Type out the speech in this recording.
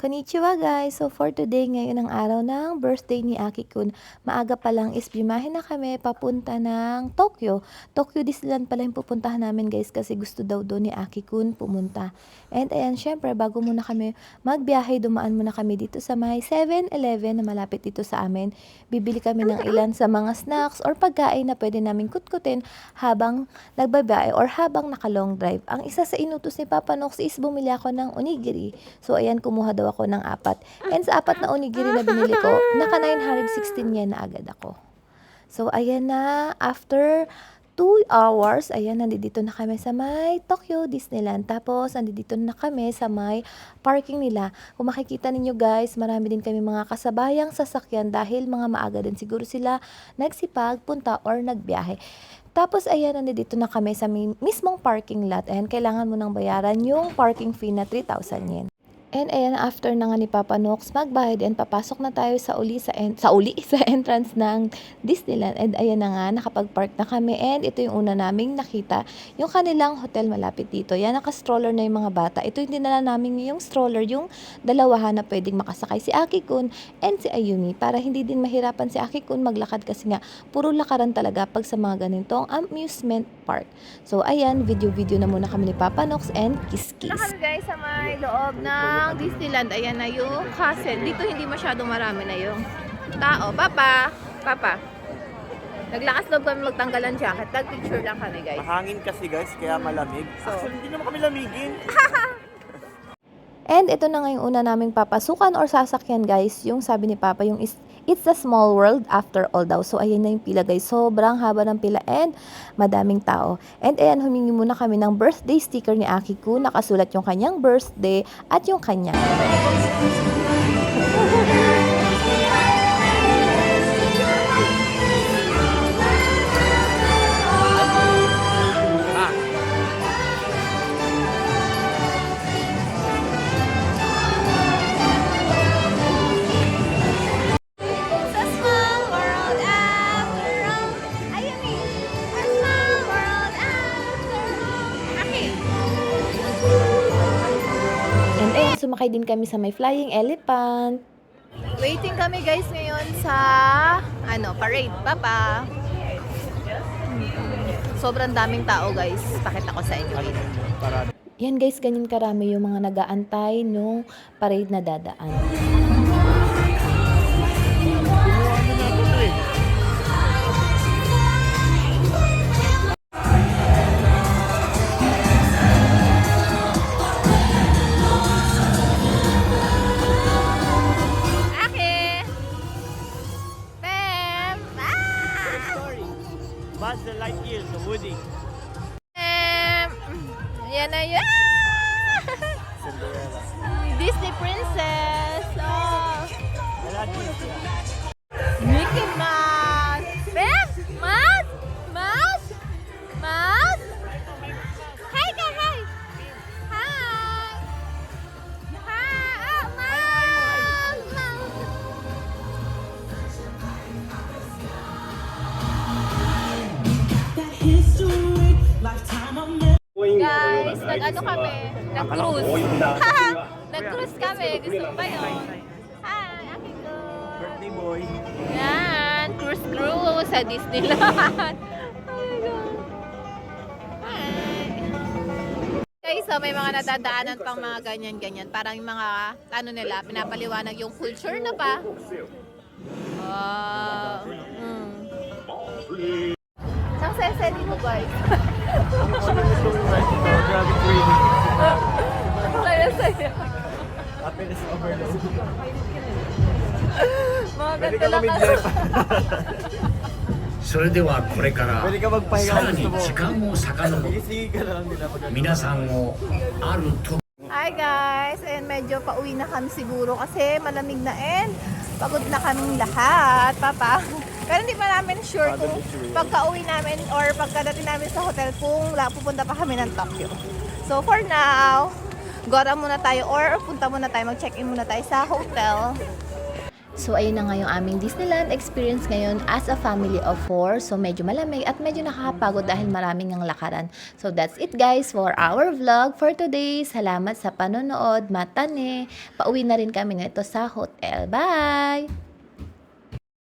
Konnichiwa guys! So for today, ngayon ang araw ng birthday ni Aki-kun. Maaga pa lang is bimahin na kami papunta ng Tokyo. Tokyo Disneyland pala yung pupuntahan namin guys kasi gusto daw doon ni Aki-kun pumunta. And ayan, syempre bago muna kami magbiyahe, dumaan muna kami dito sa may 7-Eleven na malapit dito sa amin. Bibili kami ng ilan sa mga snacks or pagkain na pwede namin kutkutin habang nagbabiyahe or habang naka-long drive. Ang isa sa inutos ni Papa Nox is bumili ako ng onigiri. So ayan, kumuha daw ako ng 4. And sa 4 na onigiri na binili ko, naka 916 yen na agad ako. So ayan na, after 2 hours, ayan, nandito na kami sa may Tokyo Disneyland. Tapos, nandito na kami sa may parking nila. Kung makikita ninyo guys, marami din kami mga kasabayang sasakyan dahil mga maaga din siguro sila nagsipag, punta or nagbiyahe. Tapos, ayan, nandito na kami sa mismong parking lot. Ayan, kailangan mo nang bayaran yung parking fee na 3,000 yen. And ayan, after na nga ni Papa Nox magbayad and papasok na tayo sa entrance ng Disneyland. And ayan na nga, nakapag-park na kami and ito yung una naming nakita, yung kanilang hotel malapit dito. Yan, naka-stroller na yung mga bata. Ito yung dinala namin yung stroller, yung dalawahan na pwedeng makasakay si Aki-kun and si Ayumi para hindi din mahirapan si Aki-kun maglakad kasi nga puro lakaran talaga pag sa mga ganitong amusement park. So ayan, video-video na muna kami ni Papa Nox and kiss-kiss. Kami guys sa may loob ng Disneyland. Ayan na yung castle. Dito hindi masyado marami na yung tao. Papa! Papa! Naglakas loob kami magtanggal ng jacket. Nag-picture lang kami guys. Mahangin kasi guys, kaya malamig. So, Actually, hindi naman kami lamigin. And ito na nga yung una naming papasukan or sasakyan guys, yung sabi ni Papa, yung it's a small world after all daw. So ayan na yung pila guys, sobrang haba ng pila and madaming tao. And ayan, humingi muna kami ng birthday sticker ni Aki-kun, nakasulat yung kanyang birthday at yung kanya. Sumakay din kami sa may flying elephant. waiting kami guys ngayon sa parade. Papa! Sobrang daming tao guys. Pakita ko sa inyo. Yan guys, ganyan karami yung mga nag-aantay nung parade na dadaan. Buzz the Lightyear, the Woody. Yan na yan! Cinderella. Disney Princess! Oh! Aladdin. Mickey Mouse! Mouse! Mouse! Mouse! Mouse! Hi ka, hi! Hi! Hi! Oh, Mouse! Mouse! Guys, nag-ano kami? Nag-cruise. Nag-cruise kami. Gusto mo ba yun? Hi, aking good. Birthday boy. Yan, cruise sa Disneyland. Oh my God. Hi. Guys, so may mga nadadaanan pang mga ganyan-ganyan. Parang yung mga, nila, pinapaliwanag yung culture na pa. Saan seseli mo guys? Grabe crazy. Saya-saya. Happiness overload. Mga Pwede ganda ka lang kasi. lumidlip. それではこれから Pwede ka magpahinga さら kung に gusto mo. 時間を遡り Sige ka lang nila pag 皆さんをあると Hi guys! And medyo pauwi na kami siguro kasi malamig na and pagod na kaming lahat, Papa. Pero hindi pa namin sure kung pagka-uwi namin or pagkadating namin sa hotel kung pupunta pa kami ng Tokyo. So for now, gora muna tayo or punta muna tayo, mag-check-in muna tayo sa hotel. So, ayun na nga yung aming Disneyland experience ngayon as a family of 4. So, medyo malamig at medyo nakakapagod dahil maraming ng lakaran. So, that's it guys for our vlog for today. Salamat sa panonood. Matane. Pauwi na rin kami nito sa hotel. Bye!